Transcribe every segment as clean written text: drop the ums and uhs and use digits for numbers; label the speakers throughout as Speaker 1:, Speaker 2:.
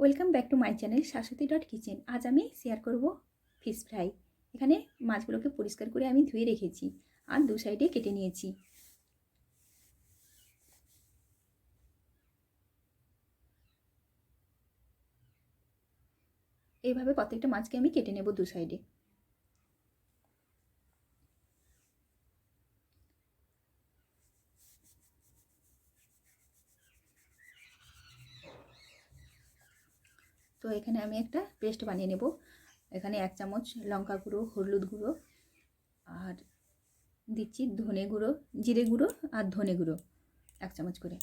Speaker 1: Welcome back to my channel Shashwati kitchen. আজ আমি share করব ফিশ ফ্রাই। এখানে মাছগুলোকে পরিষ্কার করে আমি ধুয়ে রেখেছি আর দু সাইডে কেটে নিয়েছি। এইভাবে প্রত্যেকটা মাছকে আমি কেটে নেব দু সাইডে। তো এখানে আমি একটা পেস্ট বানিয়ে নেব। এখানে 1 চামচ লঙ্কা গুঁড়ো, হলুদ গুঁড়ো আর দিচ্ছি ধনে গুঁড়ো, জিরে গুঁড়ো আর ধনে গুঁড়ো 1 চামচ করে।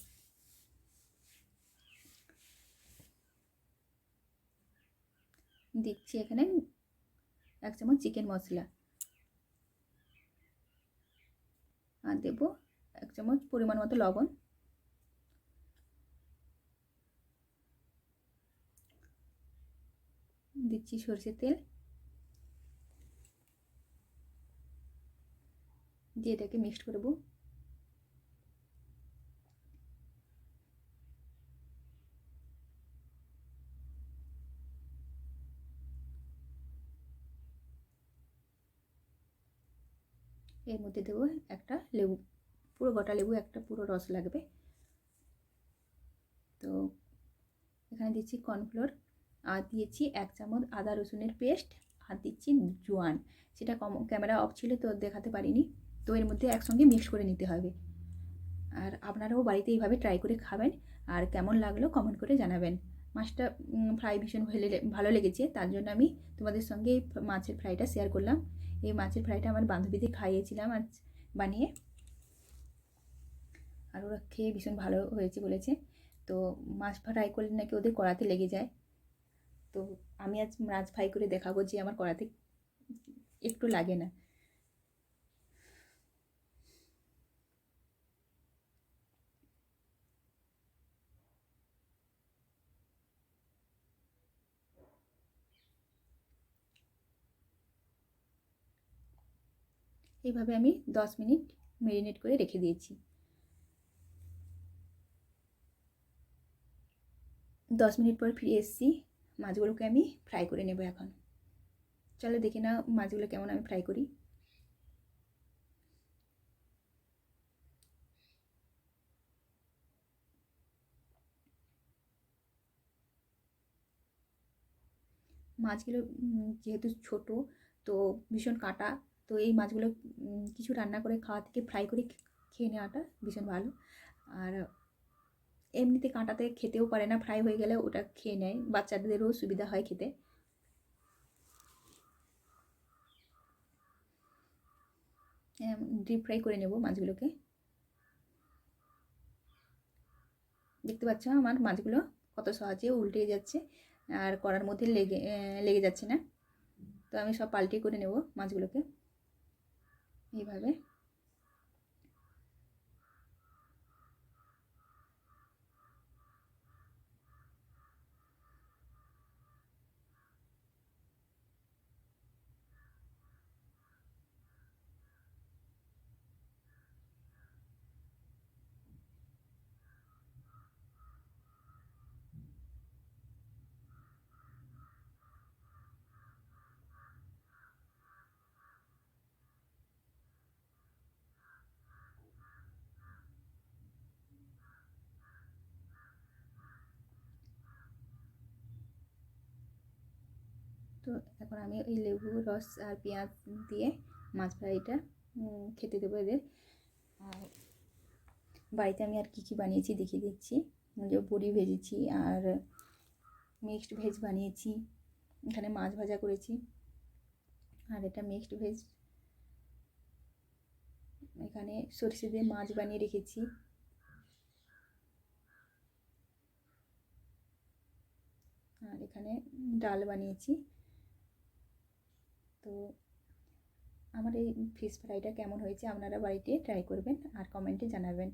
Speaker 1: দিচ্ছি এখানে 1 চামচ চিকেন মশলা আর দেব 1 চামচ পরিমাণ মতো লবণ। দিচ্ছি সরষের তেল, দিয়ে এটাকে মিক্সড করব। এর মধ্যে দেবো একটা লেবু, পুরো গোটা লেবু একটা পুরো রস লাগবে। তো এখানে দিচ্ছি কর্নফ্লোর আর দিয়েছি 1 চামচ আদা রসুনের পেস্ট আর দিচ্ছি জোয়ান। সেটা ক্যামেরা অফ ছিল তো দেখাতে পারিনি। তো এর মধ্যে একসঙ্গে মিক্স করে নিতে হবে। আর আপনারাও বাড়িতে এইভাবে ট্রাই করে খাবেন আর কেমন লাগলো কমেন্ট করে জানাবেন। মাছটা ফ্রাই ভীষণ ভালো লেগেছে, তার জন্য আমি তোমাদের সঙ্গে এই মাছের ফ্রাইটা শেয়ার করলাম। এই মাছের ফ্রাইটা আমার বান্ধবীদের খাইয়েছিলাম আজ বানিয়ে, আর ওরা খেয়ে ভীষণ ভালো হয়েছে বলেছে। তো মাছ ফ্রাই করলে নাকি ওদের কড়াতে লেগে যায়। তো আমি আজ মাছ ফ্রাই করে দেখাবো যে আমার কড়াতে একটু লাগে না। এইভাবে আমি 10 মিনিট ম্যারিনেট করে রেখে দিয়েছি। 10 মিনিট পর ফিরে এসেছি। মাছগুলোকে আমি ফ্রাই করে নেব এখন। চলো দেখি না মাছগুলো কেমন আমি ফ্রাই করি। মাছগুলো যেহেতু ছোট, তো ভীষণ কাটা। তো এই মাছগুলো কিছু রান্না করে খাওয়া থেকে ফ্রাই করে খেয়ে নেওয়াটা ভীষণ ভালো। আর এমনিতে কাঁটাতে খেতেও পারে না, ফ্রাই হয়ে গেলে ওটা খেয়ে নেয়, বাচ্চাদেরও সুবিধা হয় খেতে। ডিপ ফ্রাই করে নেব মাছগুলোকে। দেখতে পাচ্ছ আমার মাছগুলো কত সহজে উল্টে যাচ্ছে আর কড়ার মধ্যে লেগে যাচ্ছে না। তো আমি সব পাল্টে করে নেব মাছগুলোকে এইভাবে। তো এখন আমি ওই লেবু রস আর পেঁয়াজ দিয়ে মাছ ফ্রাইটা খেতে দেবো এদের। আর বাড়িতে আমি আর কী বানিয়েছি দেখিয়ে দিচ্ছি। যে বড়ি ভেজেছি আর মিক্সড ভেজ বানিয়েছি, এখানে মাছ ভাজা করেছি আর এটা মিক্সড ভেজ। এখানে সরষে দিয়ে মাছ বানিয়ে রেখেছি। আর এখানে ডাল বানিয়েছি। তো আমার এই ফিশ ফ্রাইটা কেমন হয়েছে আপনারা বাড়িতে ট্রাই করবেন আর কমেন্টে জানাবেন।